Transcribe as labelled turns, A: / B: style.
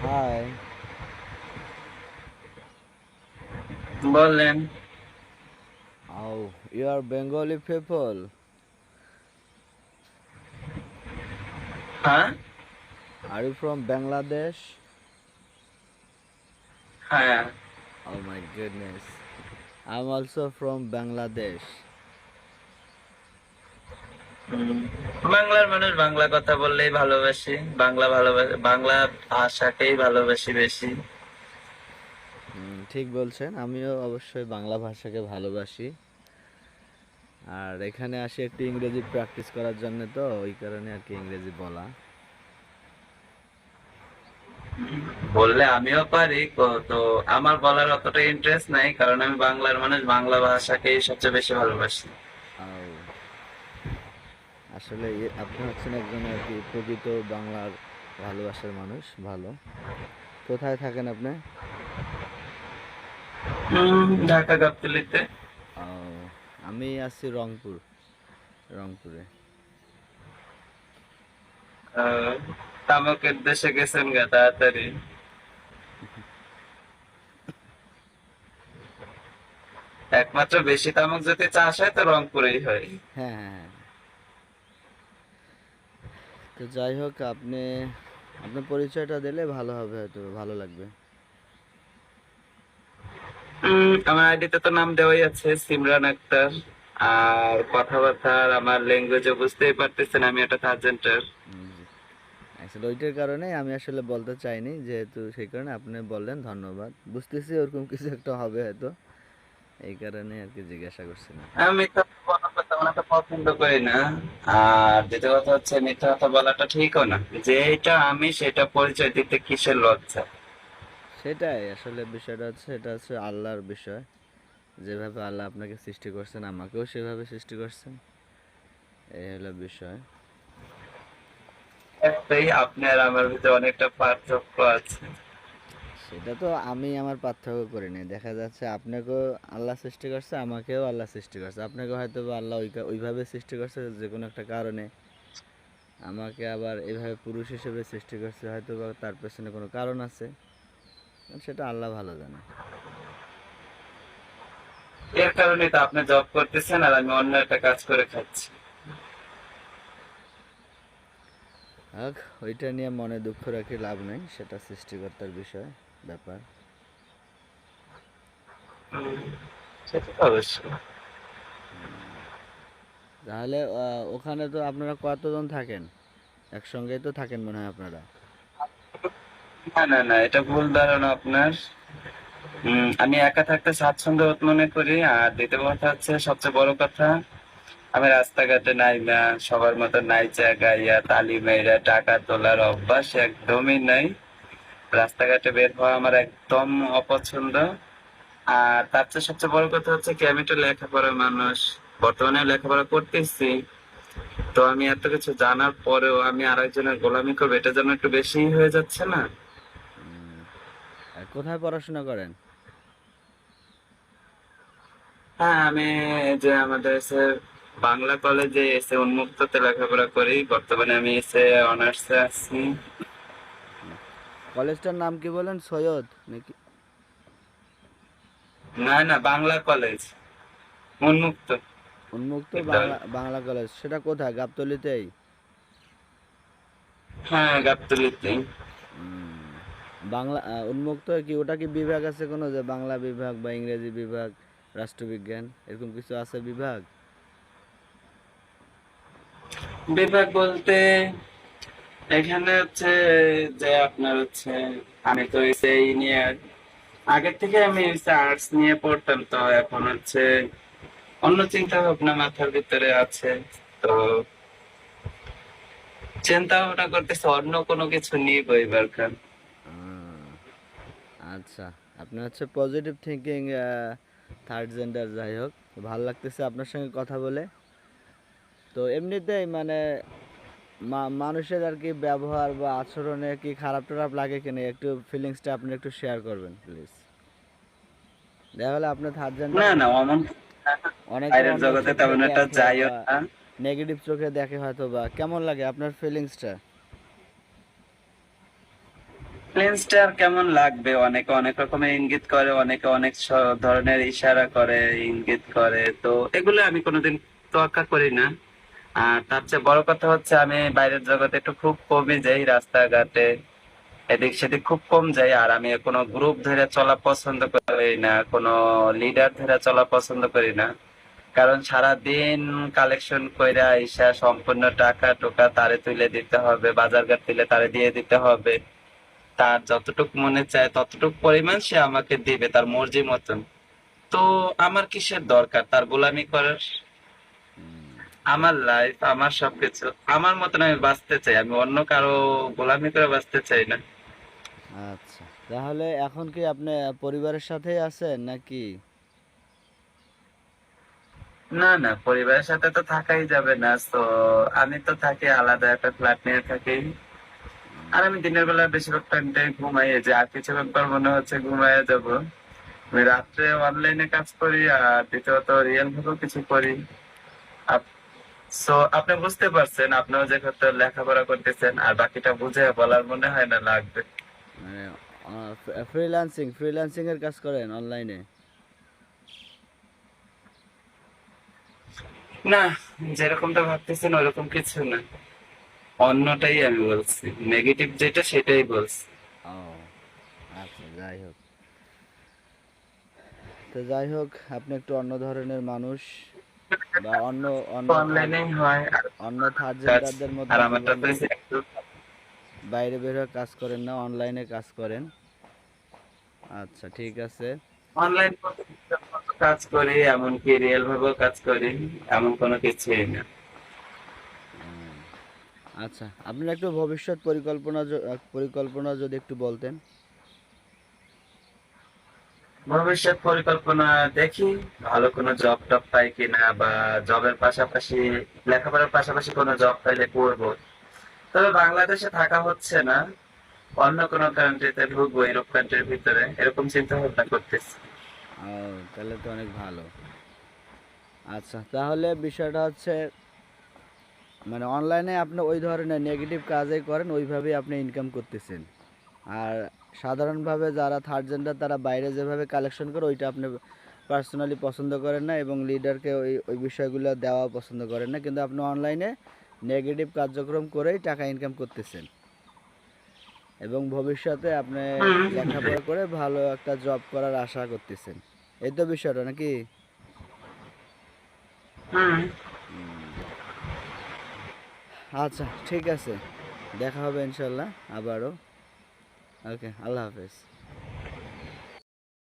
A: Hi.
B: বলেন।
A: Oh, you are Bengali people.
B: হ্যাঁ।
A: Are you from Bangladesh?
B: হ্যাঁ।
A: Oh my goodness. I'm also from Bangladesh.
B: হুম। বাংলার মানুষ বাংলা কথা বললেই ভালোবাসি, বাংলা ভালোবাসি, বাংলা ভাষাকেই ভালোবাসি বেশি।
A: ঠিক বলছেন। আমিও অবশ্যই বাংলা ভাষাকে ভালোবাসি। আর এখানে আসি একটু ইংরেজি প্র্যাকটিস করার জন্য, তো ওই কারণে আর কি ইংরেজি বলা।
B: বললে আমিও পারি তো আমার বলার অতটা ইন্টারেস্ট নাই, কারণ আমি বাংলার মানুষ বাংলা ভাষাকেই সবচেয়ে বেশি ভালোবাসি।
A: আও, আসলে আপনি হচ্ছেন একজন আর কি প্রকৃত বাংলার ভালোবাসার মানুষ। ভালো। কোথায় থাকেন আপনি?
B: ঢাকা গাবতলীতে।
A: ও, আমি আছি রংপুর, রংপুরে।
B: আহ, তামাকের দেশে গেছেন গা তাড়াতাড়ি। একমাত্র বেশি তামাক যদি চাষ হয় তো রংপুরেই হয়।
A: হ্যাঁ, হ্যাঁ, হ্যাঁ। তো যাই হোক, আপনার পরিচয়টা দিলে ভালো হবে, হয়তো ভালো লাগবে।
B: আমার আইডিতে তো নাম দেওয়াই আছে, সিমরান আক্তার। আর কথাবার্তার আমার ল্যাঙ্গুয়েজে বুঝতেই পারতেছেন আমি একটা থার্ড।
A: জি। আসলে ওইটার কারণে আমি আসলে বলতে চাইনি, যেহেতু সেই কারণে আপনি বললেন, ধন্যবাদ। বুঝতেছি ওরকম কিছু একটা হবে হয়তো, এই কারণে আর কি জিজ্ঞাসা করছিলাম।
B: আমি মিথ্যা কথা বলা তেমন একটা পছন্দ করি না। আর দ্বিতীয় কথা হচ্ছে মিথ্যা কথা বলাটা ঠিকও না। যেটা আমি সেটা পরিচয় দিতে কিসের লজ্জা।
A: সেটাই আসলে বিষয়টা হচ্ছে, এটা হচ্ছে আল্লাহর বিষয়। যেভাবে আল্লাহ আপনাকে সৃষ্টি করছেন, আমাকেও সেভাবে সৃষ্টি করছেন। এই হলো বিষয়।
B: একটাই, আপনি আর আমার ভিতরে অনেকটা পার্থক্য আছে।
A: সেটা তো আমি আমার পার্থক্য করি নাই। দেখা যাচ্ছে আপনাকেও আল্লাহ সৃষ্টি করছে, আমাকেও আল্লাহ সৃষ্টি করছে। আপনাকে হয়তো বা আল্লাহ ওইভাবে সৃষ্টি করছে যে কোনো একটা কারণে। আমাকে আবার এভাবে পুরুষ হিসেবে সৃষ্টি করছে, হয়তো বা তার পেছনে কোনো কারণ আছে। সেটা আল্লাহ ভালো জানে।
B: এর কারণে তো আপনি জব করতেছেন আর আমি অন্য একটা কাজ করে খাচ্ছি।
A: হোক, ওইটা নিয়ে মনে দুঃখ রাখি লাভ নেই, সেটা সৃষ্টিকর্তার বিষয়, ব্যাপার।
B: উম, সেটা তো অবশ্যই।
A: তাহলে ওখানে তো আপনারা কতজন থাকেন? একসঙ্গেই তো থাকেন মনে হয় আপনারা।
B: না না না, এটা ভুল ধারণা আপনার। আমি একা থাকতে স্বাচ্ছন্দ্য বোধ মনে করি। আর দ্বিতীয় কথা হচ্ছে সবচেয়ে বড় কথা, আমি রাস্তাঘাটে নাই না, সবার মতো নাইচা গাইয়া তালি মেয়েরা টাকা তোলার অভ্যাস একদমই নাই। রাস্তাঘাটে বের হওয়া আমার একদম অপছন্দ। আর তার চেয়ে সবচেয়ে বড় কথা হচ্ছে কি, আমি তো লেখাপড়ার মানুষ, বর্তমানে লেখাপড়া করতেছি। তো আমি এত কিছু জানার পরেও আমি আরেকজনের গোলামি করবো, এটা যেন একটু বেশি হয়ে যাচ্ছে না?
A: উম, আর কোথায় পড়াশোনা করেন?
B: হ্যাঁ, আমি এই যে আমাদের বাংলা কলেজে এসে উন্মুক্ততে লেখাপড়া করি। বর্তমানে আমি এসে অনার্সে আছি।
A: হুম। কলেজটার নাম কি বলেন, সৈয়দ নাকি?
B: না না, বাংলা কলেজ, উন্মুক্ত
A: উন্মুক্ত বাংলা
B: বিদ্যালয়।
A: বাংলা কলেজ, সেটা কোথায়? গাবতলীতেই?
B: হ্যাঁ, গাবতলীতে।
A: উম, বাংলা উন্মুক্ত কি, ওটা কি বিভাগ আছে কোনো, যে বাংলা বিভাগ বা ইংরেজি বিভাগ, রাষ্ট্রবিজ্ঞান, এরকম কিছু আছে বিভাগ?
B: বিভাগ বলতে এখানে হচ্ছে যে আপনার হচ্ছে, আমি তো এই নিয়ে আগের থেকে আমি আর্টস নিয়ে পড়তাম, তো এখন হচ্ছে অন্য চিন্তা ভাবনা মাথার ভিতরে আছে। তো চিন্তা ভাবনা করতেছে অন্য কোনো কিছু নিয়ে এবার।
A: আহ, আচ্ছা। আপনি হচ্ছে পজিটিভ থিঙ্কিং, থার্ড জেন্ডার। যাই হোক, ভালো লাগতেছে আপনার সঙ্গে কথা বলে। তো এমনিতেই মানে মানুষের আর কি ব্যবহার বা আচরণে কি খারাপ টারাপ লাগে কিনা, একটু ফিলিংসটা আপনি একটু শেয়ার করবেন প্লিজ। দেখা হলে আপনি থার্ড জেন্ডার,
B: না না, অমন
A: অনেকে
B: বাইরের
A: অন্য
B: জগতে
A: চোখে
B: তেমন একটা
A: দেখে
B: যাইও
A: বা
B: না।
A: নেগেটিভ চোখে দেখে হয়তো বা। কেমন লাগে আপনার ফিলিংসটা?
B: লেন্সটা আর কেমন লাগবে, অনেকে অনেক রকমের ইঙ্গিত করে, অনেকে অনেক ধরনের ইশারা করে, ইঙ্গিত করে, তো এগুলো আমি কোনোদিন তোয়াক্কা করি না। আর তার চেয়ে বড় কথা হচ্ছে আমি বাইরের জগতে একটু খুব কমই যাই, রাস্তাঘাটে এদিক সেদিক খুব কম যাই। আর আমি কোনো গ্রুপ ধরে চলা পছন্দ করি না, কোনো লিডার ধরে চলা পছন্দ করি না। কারণ সারা দিন কালেকশন কইরা আইসা সম্পূর্ণ টাকা টোকা তারে তুলে দিতে হবে, বাজারঘাট তুলে তারে দিয়ে দিতে হবে। তার যতটুকু মনে চায় ততটুকু পরিমাণ সে আমাকে দিবে তার মর্জি মতন। তো আমার কিসের দরকার তার গোলামি করার?
A: হুম,
B: আমার লাইফ, আমার সবকিছু আমার মতন আমি বাঁচতে চাই, আমি অন্য কারো গোলামি করে বাঁচতে চাই না।
A: আচ্ছা, তাহলে এখন কি আপনি পরিবারের সাথেই আছেন নাকি?
B: না না, পরিবারের সাথে তো থাকাই যাবে না, তো আমি তো থাকি আলাদা একটা ফ্ল্যাট নিয়ে থাকি। আর আমি দিনের বেলা বেশিরভাগ টাইমটাই ঘুমাই, এই যে আর কিছু একবার মনে হচ্ছে ঘুমাইয়া যাব। আমি রাত্রে অনলাইনে কাজ করি, আর দ্বিতীয়ত রিয়েল ভাবেও কিছু করি। সো আপনি বুঝতে পারছেন, আপনিও যে হয়তো লেখাপড়া করতেছেন, আর বাকিটা বুঝে বলার মনে হয় না লাগবে।
A: মানে ফ্রিল্যান্সিং ফ্রিল্যান্সিং এর কাজ করেন অনলাইনে?
B: না, যেরকমটা ভাবতেছেন ওরকম কিছু না, অন্যটাই আমি বলছি, নেগেটিভ যেটা সেটাই বলছি।
A: ও আচ্ছা, যাই হোক। তো যাই হোক, আপনি একটু অন্য ধরনের মানুষ, বা অন্য অন্য থার্ড
B: অনলাইনেই হয় আর
A: অন্য থার্ড
B: কাজ।
A: জেন্ডারদের মতো
B: আর আমারটা তো
A: জীবনে
B: একটু
A: বাইরে বের হয়ে কাজ করেন না, অনলাইনে কাজ করেন। আচ্ছা, ঠিক আছে।
B: অনলাইন কাজ করি, এমনকি রিয়েল ভাবেও কাজ করি, এমন কোনো কিছুই না।
A: উম, আচ্ছা, আপনার একটু ভবিষ্যৎ পরিকল্পনা পরিকল্পনা যদি একটু বলতেন।
B: ভবিষ্যৎ পরিকল্পনা দেখি ভালো কোনো জব টব পাই কিনা, বা জবের পাশাপাশি লেখাপড়ার পাশাপাশি কোনো জব পাইলে করবো। তবে বাংলাদেশে থাকা হচ্ছে না, অন্য কোনো কান্ট্রিতে ঢুকবো, ইউরোপ কান্ট্রির ভিতরে এরকম চিন্তা ভাবনা করতেছি।
A: ও, তাহলে তো অনেক ভালো। আচ্ছা, তাহলে বিষয়টা হচ্ছে, মানে অনলাইনে আপনি ওই ধরনের নেগেটিভ কাজই করেন, ওইভাবেই আপনি ইনকাম করতেছেন। আর সাধারণভাবে যারা থার্ড জেন্ডার তারা বাইরে যেভাবে কালেকশন করে ওইটা আপনি পার্সোনালি পছন্দ করেন না, এবং লিডারকে ওই ওই বিষয়গুলো দেওয়া পছন্দ করেন না, কিন্তু আপনি অনলাইনে নেগেটিভ কার্যক্রম করেই টাকা ইনকাম করতেছেন, এবং ভবিষ্যতে আপনি
B: হুম।
A: লেখাপড়া করে ভালো একটা জব করার আশা করতেছেন। এই তো বিষয়টা নাকি?
B: হুম।
A: হুম, আচ্ছা, ঠিক আছে, দেখা হবে ইনশাল্লাহ আবারও। ওকে, আল্লাহ হাফেজ।